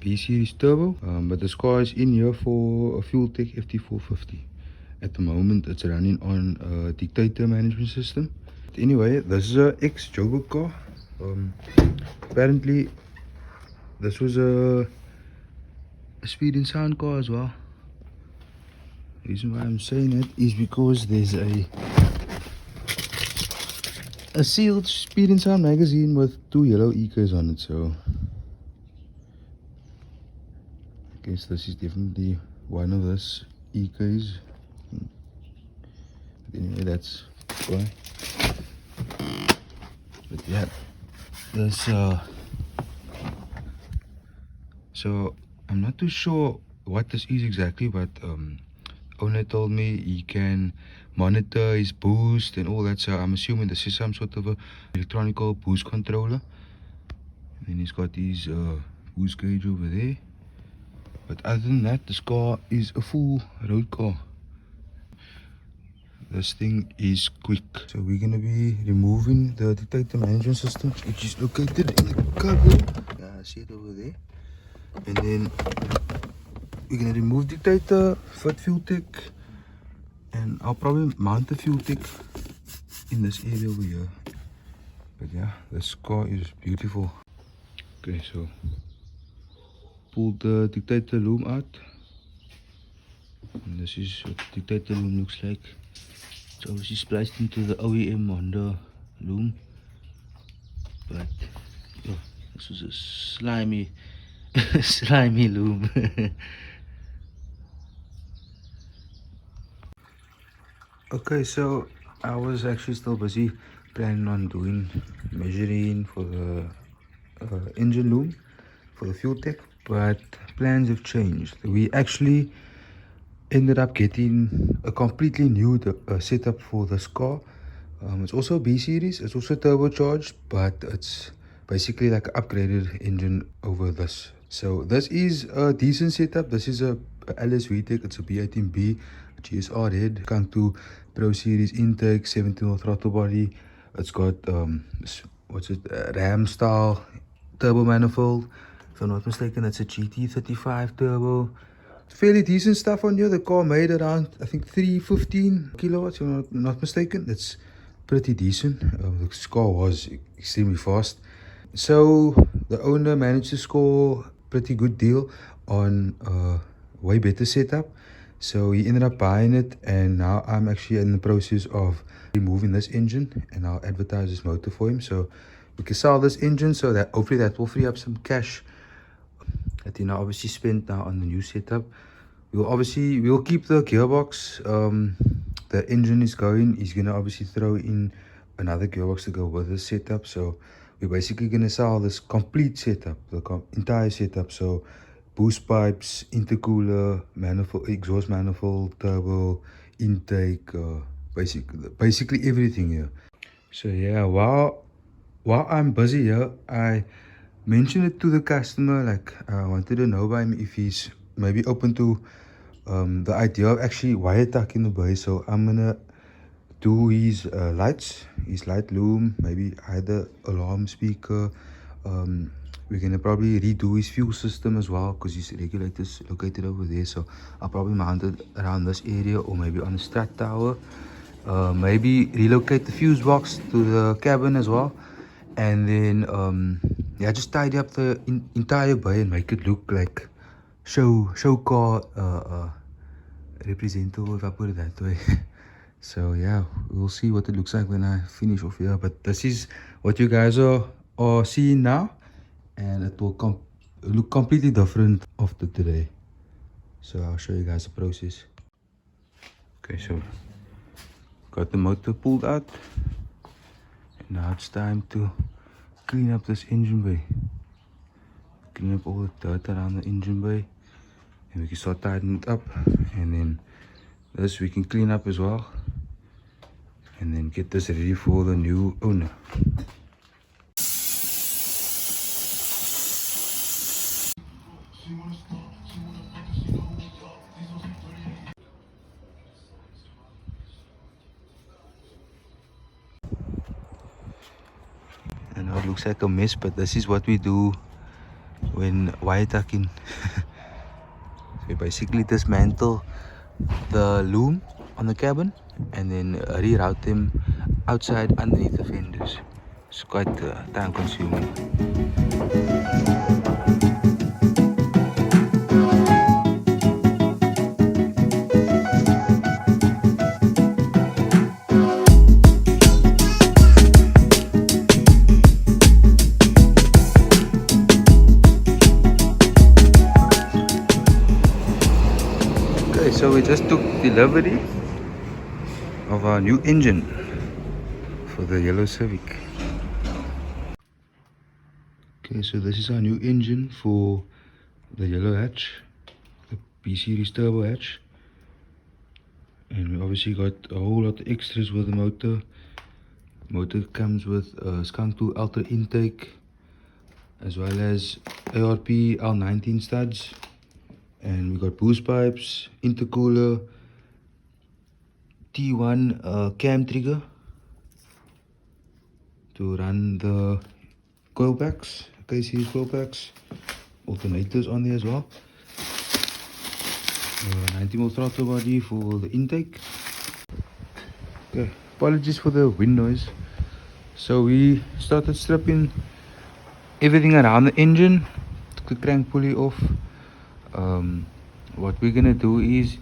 V-Series turbo, but this car is in here for a Fueltech FT450. At the moment it's running on a Detector management system. But anyway, this is a ex-Joburg car. Apparently this was a speed and sound car as well. The reason why I'm saying it is because there's a sealed speed and sound magazine with 2 yellow EKs on it, so I guess this is definitely one of those EKs. But anyway, that's why. But yeah, this so I'm not too sure what this is exactly, but owner told me he can monitor his boost and all that, so I'm assuming this is some sort of a electronical boost controller. And then he's got his boost gauge over there. But other than that, this car is a full road car. This thing is quick. So we're gonna be removing the Detector management system, which is located in the cupboard. Yeah, I see it over there. And then we're gonna remove Detector, fit Fueltech, and I'll probably mount the Fueltech in this area over here. But yeah, this car is beautiful. Okay, so pull the Detector loom out, and this is what the Detector loom looks like. It's obviously spliced into the OEM Honda loom, but oh, this is a slimy slimy loom. Okay, so I was actually still busy planning on doing measuring for the engine loom for the Fueltech, but plans have changed. We actually ended up getting a completely new setup for this car. It's also B series, it's also turbocharged, but it's basically like an upgraded engine over this. So this is a decent setup. This is a LS VTEC, it's a B18B GSR head, Kanto Pro Series intake, 17 throttle body. It's got Ram style turbo manifold. If I'm not mistaken, that's a GT35 turbo. Fairly decent stuff on here. The car made around, I think, 315 kilowatts, if I'm not mistaken. That's pretty decent. The car was extremely fast. So the owner managed to score pretty good deal on a way better setup. So he ended up buying it, and now I'm actually in the process of removing this engine, and I'll advertise this motor for him. So we can sell this engine, so that hopefully that will free up some cash that he now obviously spent now on the new setup. We'll keep the gearbox. The engine is going. He's gonna obviously throw in another gearbox to go with this setup. So we're basically gonna sell this complete setup, the entire setup. So boost pipes, intercooler, manifold, exhaust manifold, turbo, intake, basically everything here. So yeah, while I'm busy here, I mentioned it to the customer, like I wanted to know by him if he's maybe open to the idea of actually wire tucking the base. So I'm gonna do his lights, his light loom, maybe either alarm speaker. We're gonna probably redo his fuel system as well, because his regulator's located over there. So I'll probably mount it around this area, or maybe on a strat tower. Maybe relocate the fuse box to the cabin as well, and then yeah, just tidy up the entire bay and make it look like show car representable, if I put it that way. So yeah, we'll see what it looks like when I finish off here. But this is what you guys are seeing now, and it will look completely different after today. So I'll show you guys the process. Okay, so got the motor pulled out, and now it's time to clean up this engine bay. Clean up all the dirt around the engine bay, and we can start tightening it up. And then this we can clean up as well, and then get this ready for the new owner. I know it looks like a mess, but this is what we do when wire tucking. So we basically dismantle the loom on the cabin and then reroute them outside underneath the fenders. It's quite time consuming. Okay, so we just took delivery of our new engine for the yellow Civic. Okay, so this is our new engine for the yellow hatch, the B series turbo hatch, and we obviously got a whole lot of extras with the motor. Motor comes with a skunk tool ultra intake, as well as ARP L19 studs, and we got boost pipes, intercooler, T1 cam trigger to run the coil packs, K-series coil packs, alternators on there as well. 90mm throttle body for the intake. Okay, apologies for the wind noise. So we started stripping everything around the engine, took the crank pulley off. What we're gonna do is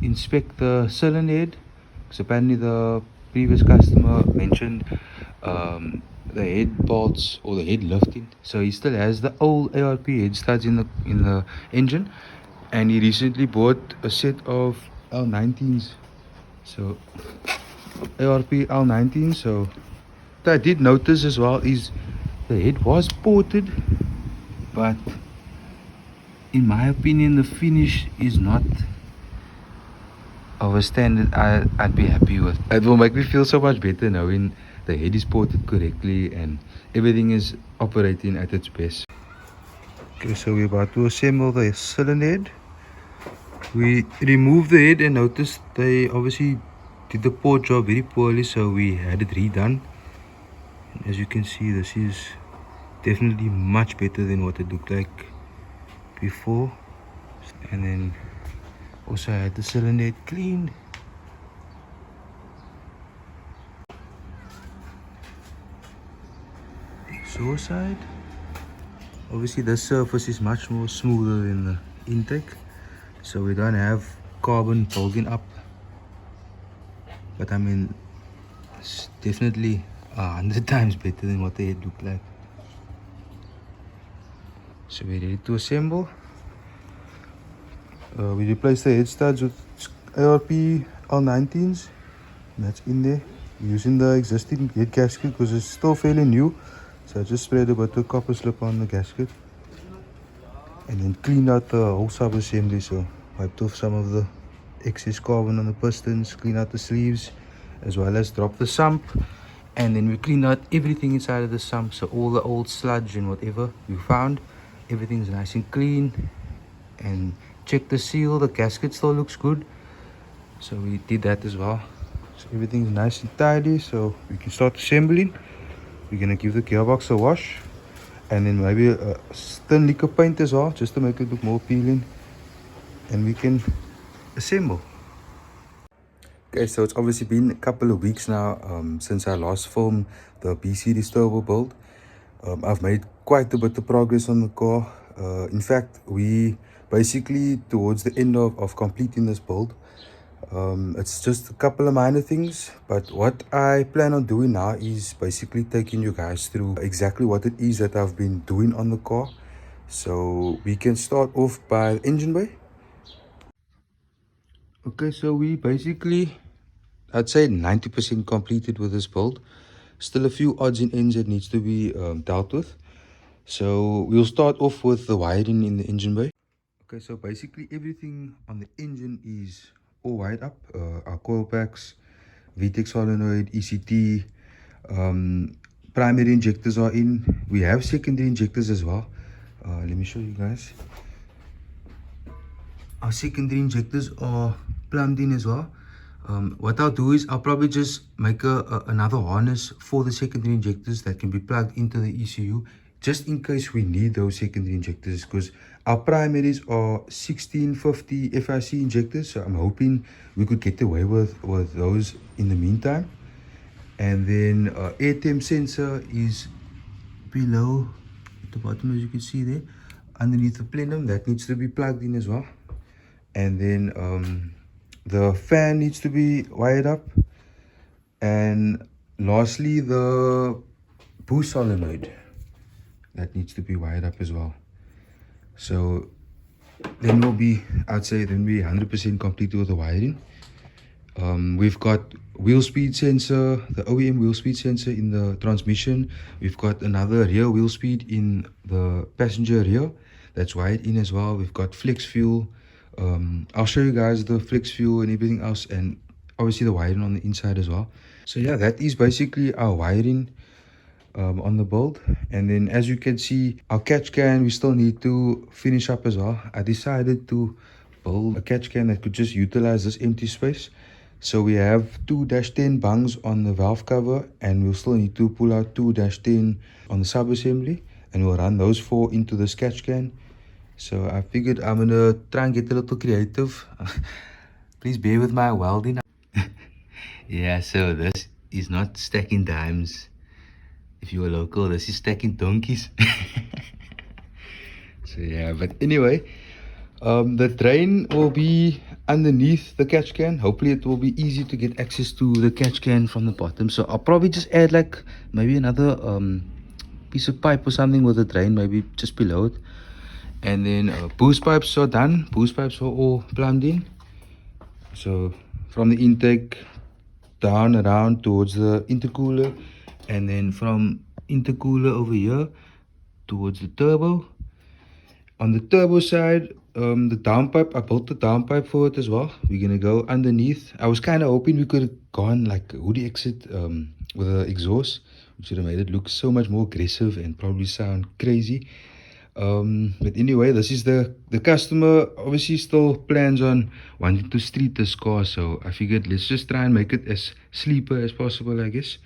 inspect the cylinder head, because apparently the previous customer mentioned the head bolts or the head lifting, so he still has the old ARP head studs in the engine, and he recently bought a set of L19s, so ARP L19. So what I did notice as well is the head was ported, but in my opinion the finish is not of a standard I'd be happy with. It will make me feel so much better knowing the head is ported correctly and everything is operating at its best. Okay, so we're about to assemble the cylinder head. We removed the head and noticed they obviously did the port job very poorly, so we had it redone. And as you can see, this is definitely much better than what it looked like before. And then also I had the cylinder head cleaned. Exhaust side. Obviously the surface is much more smoother than the intake, so we don't have carbon bulging up. But I mean, it's definitely 100 times better than what the head looked like. So we're ready to assemble. We replaced the head studs with ARP L19s. That's in there. We're using the existing head gasket because it's still fairly new. So I just sprayed a bit of copper slip on the gasket and then cleaned out the whole sub-assembly. So wiped off some of the excess carbon on the pistons, cleaned out the sleeves, as well as dropped the sump. And then we cleaned out everything inside of the sump, so all the old sludge and whatever we found, everything's nice and clean. And check the seal, the gasket still looks good, so we did that as well. So everything's nice and tidy, so we can start assembling. We're gonna give the gearbox a wash and then maybe a thin liquor paint as well, just to make it look more appealing, and we can assemble. Okay, so it's obviously been a couple of weeks now since I last filmed the B series turbo build. I've made quite a bit of progress on the car. In fact, we basically towards the end of completing this build. It's just a couple of minor things, but what I plan on doing now is basically taking you guys through exactly what it is that I've been doing on the car. So we can start off by the engine bay. Okay, so we basically, I'd say 90% completed with this build. Still a few odds and ends that needs to be dealt with. So we'll start off with the wiring in the engine bay. Okay, so basically everything on the engine is all wired up. Our coil packs, VTEC solenoid, ECT, primary injectors are in. We have secondary injectors as well. Let me show you guys. Our secondary injectors are plumbed in as well. What I'll do is I'll probably just make another harness for the secondary injectors that can be plugged into the ECU just in case we need those secondary injectors, because our primaries are 1650 FIC injectors, so I'm hoping we could get away with those in the meantime. And then air temp sensor is below at the bottom, as you can see there, underneath the plenum. That needs to be plugged in as well. And then the fan needs to be wired up. And lastly, the boost solenoid, that needs to be wired up as well. So then we'll be, I'd say, then we 100% complete with the wiring. We've got wheel speed sensor, the OEM wheel speed sensor in the transmission. We've got another rear wheel speed in the passenger rear, that's wired in as well. We've got flex fuel. I'll show you guys the flex fuel and everything else, and obviously the wiring on the inside as well. So yeah, that is basically our wiring on the build. And then as you can see, our catch can we still need to finish up as well. I decided to build a catch can that could just utilize this empty space. So we have 2-10 bungs on the valve cover, and we'll still need to pull out 2-10 on the sub-assembly, and we'll run those 4 into this catch can. So I figured I'm gonna try and get a little creative. Please bear with my welding. Yeah, so this is not stacking dimes. If you are local, this is stacking donkeys. So yeah, but anyway, the drain will be underneath the catch can. Hopefully it will be easy to get access to the catch can from the bottom. So I'll probably just add like maybe another piece of pipe or something with the drain, maybe just below it. And then boost pipes are done. Boost pipes are all plumbed in. So from the intake down around towards the intercooler, and then from intercooler over here towards the turbo. On the turbo side, the downpipe, I built the downpipe for it as well. We're gonna go underneath. I was kind of hoping we could have gone like a hoodie exit with an exhaust, which would have made it look so much more aggressive and probably sound crazy. But anyway, this is the customer obviously still plans on wanting to street this car, so I figured let's just try and make it as sleeper as possible, I guess.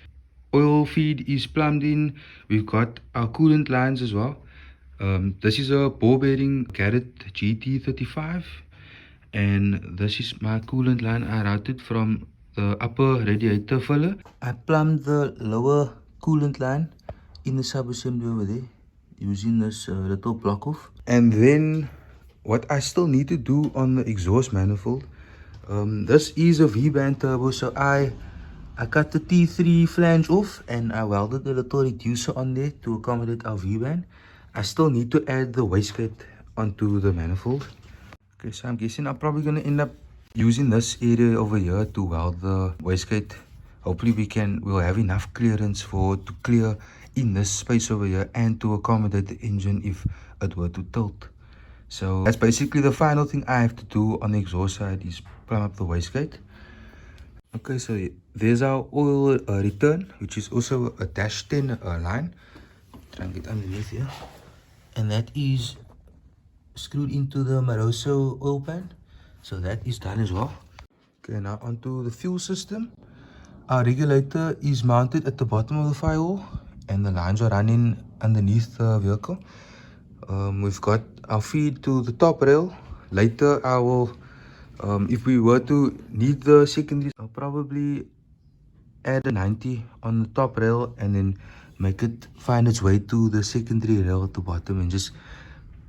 Oil feed is plumbed in. We've got our coolant lines as well. This is a ball bearing Garrett GT35, and this is my coolant line. I routed from the upper radiator filler. I plumbed the lower coolant line in the sub-assembly over there using this little block off. And then what I still need to do on the exhaust manifold, this is a V-band turbo, so I cut the T3 flange off and I welded a little reducer on there to accommodate our V-band. I still need to add the wastegate onto the manifold. Okay, so I'm guessing I'm probably going to end up using this area over here to weld the wastegate. Hopefully we'll have enough clearance to clear in this space over here and to accommodate the engine if it were to tilt. So that's basically the final thing I have to do on the exhaust side, is plumb up the wastegate. Okay, so there's our oil return, which is also a -10 line. Try and get underneath here. And that is screwed into the Maroso oil pan. So that is done as well. Okay, now onto the fuel system. Our regulator is mounted at the bottom of the firewall, and the lines are running underneath the vehicle. We've got our feed to the top rail. Later I will, if we were to need the secondary, I'll probably add a 90 on the top rail and then make it find its way to the secondary rail at the bottom, and just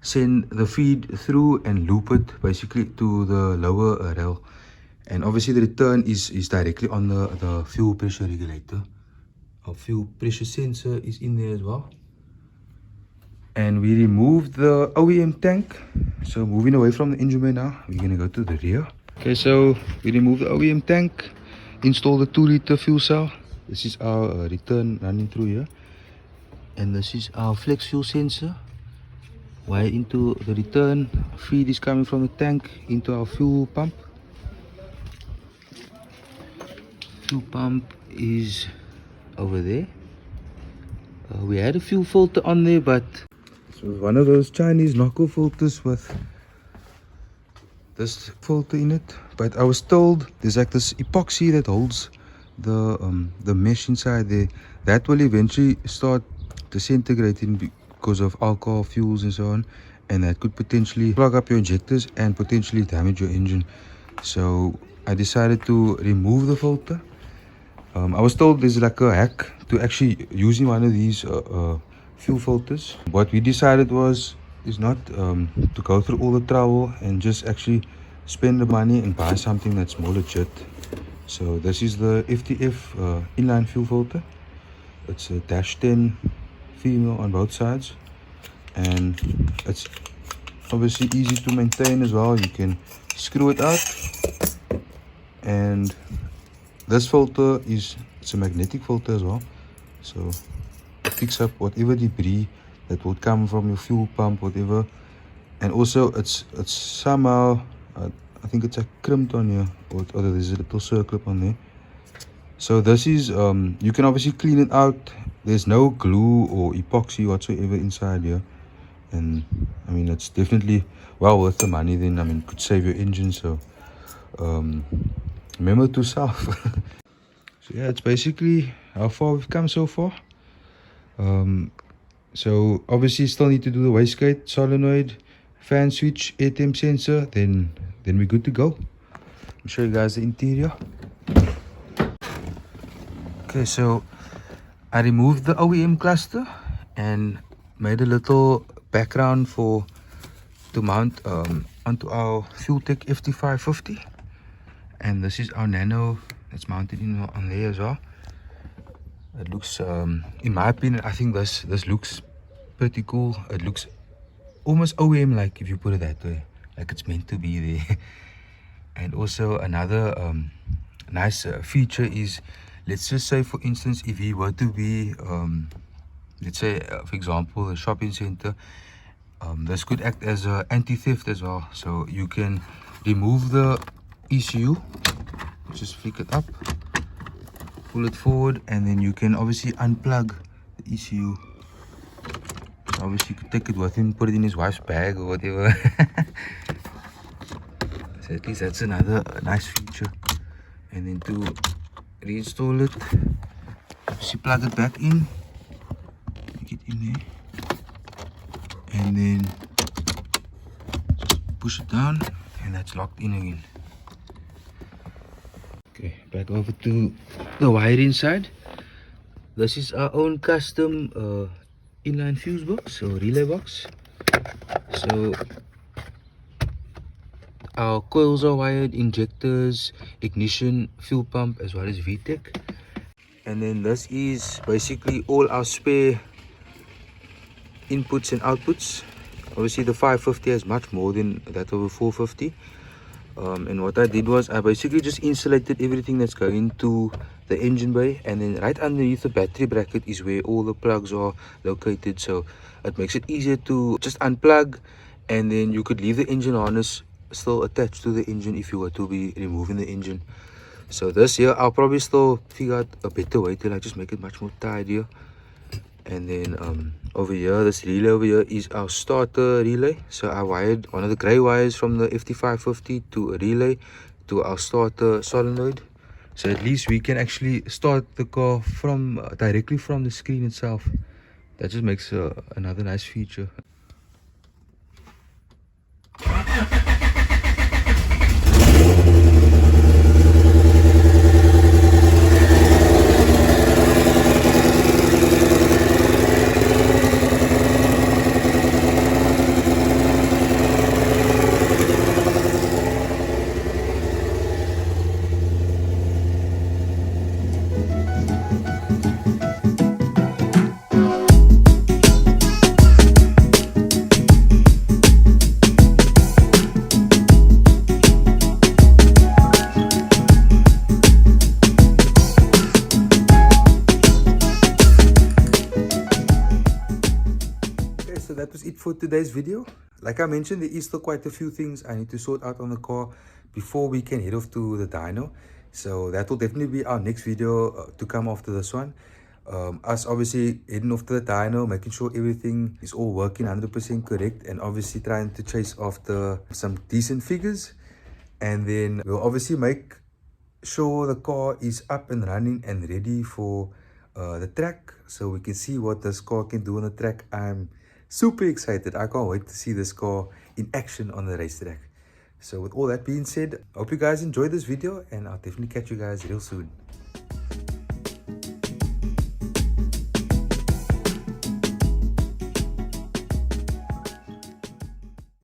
send the feed through and loop it basically to the lower rail. And obviously the return is directly on the fuel pressure regulator. Our fuel pressure sensor is in there as well. And we removed the OEM tank. So moving away from the engine bay now, we're going to go to the rear. Okay, so we removed the OEM tank, install the 2-liter fuel cell. This is our return running through here. And this is our flex fuel sensor. Wire into the return. Feed is coming from the tank into our fuel pump. Fuel pump is over there. We had a fuel filter on there, but it was one of those Chinese knockoff filters with this filter in it. But I was told there's like this epoxy that holds the mesh inside there that will eventually start disintegrating because of alcohol fuels and so on, and that could potentially plug up your injectors and potentially damage your engine. So I decided to remove the filter. I was told there's like a hack to actually using one of these fuel filters. What we decided is not to go through all the trouble and just actually spend the money and buy something that's more legit. So this is the FTF inline fuel filter. It's a -10 female on both sides, and it's obviously easy to maintain as well. You can screw it out, and this filter it's a magnetic filter as well, so it picks up whatever debris that would come from your fuel pump, whatever. And also it's somehow I think it's a crimped on here, or there's a little circlip on there. So this is you can obviously clean it out. There's no glue or epoxy whatsoever inside here, and I mean it's definitely well worth the money. Then I mean it could save your engine, so remember to self. So yeah, it's basically how far we've come so far. So obviously still need to do the wastegate, solenoid, fan switch, air temp sensor, then we're good to go. I'll show you guys the interior. Okay, so I removed the OEM cluster and made a little background to mount onto our Fueltech FT550, and this is our nano that's mounted on there as well. It looks in my opinion, I think this looks pretty cool. It looks almost OEM like, if you put it that way, like it's meant to be there. And also another nice feature is, let's just say for instance, if you were to be let's say for example a shopping center, this could act as an anti-theft as well. So you can remove the ECU, just flick it up, pull it forward, and then you can obviously unplug the ECU. Obviously you could take it with him, put it in his wife's bag or whatever. So at least that's another nice feature. And then to reinstall it, obviously plug it back in, take it in there, and then just push it down, and that's locked in again. Okay, back over to the wire inside. This is our own custom inline fuse box or relay box. So our coils are wired, injectors, ignition, fuel pump, as well as VTEC. And then this is basically all our spare inputs and outputs. Obviously the 550 has much more than that of a 450. And what I did was I basically just insulated everything that's going to the engine bay, and then right underneath the battery bracket is where all the plugs are located. So it makes it easier to just unplug, and then you could leave the engine harness still attached to the engine if you were to be removing the engine. So this here, I'll probably still figure out a better way to like just make it much more tidier. And then over here, this relay over here is our starter relay. So I wired one of the gray wires from the FT550 to a relay to our starter solenoid. So at least we can actually start the car from directly from the screen itself. That just makes another nice feature. So that was it for today's video. Like I mentioned, there is still quite a few things I need to sort out on the car before we can head off to the dyno. So that will definitely be our next video to come after this one. Us obviously heading off to the dyno, making sure everything is all working 100% correct, and obviously trying to chase after some decent figures. And then we'll obviously make sure the car is up and running and ready for the track, so we can see what this car can do on the track. I'm Super excited. I can't wait to see this car in action on the racetrack. So with all that being said, I hope you guys enjoyed this video, and I'll definitely catch you guys real soon.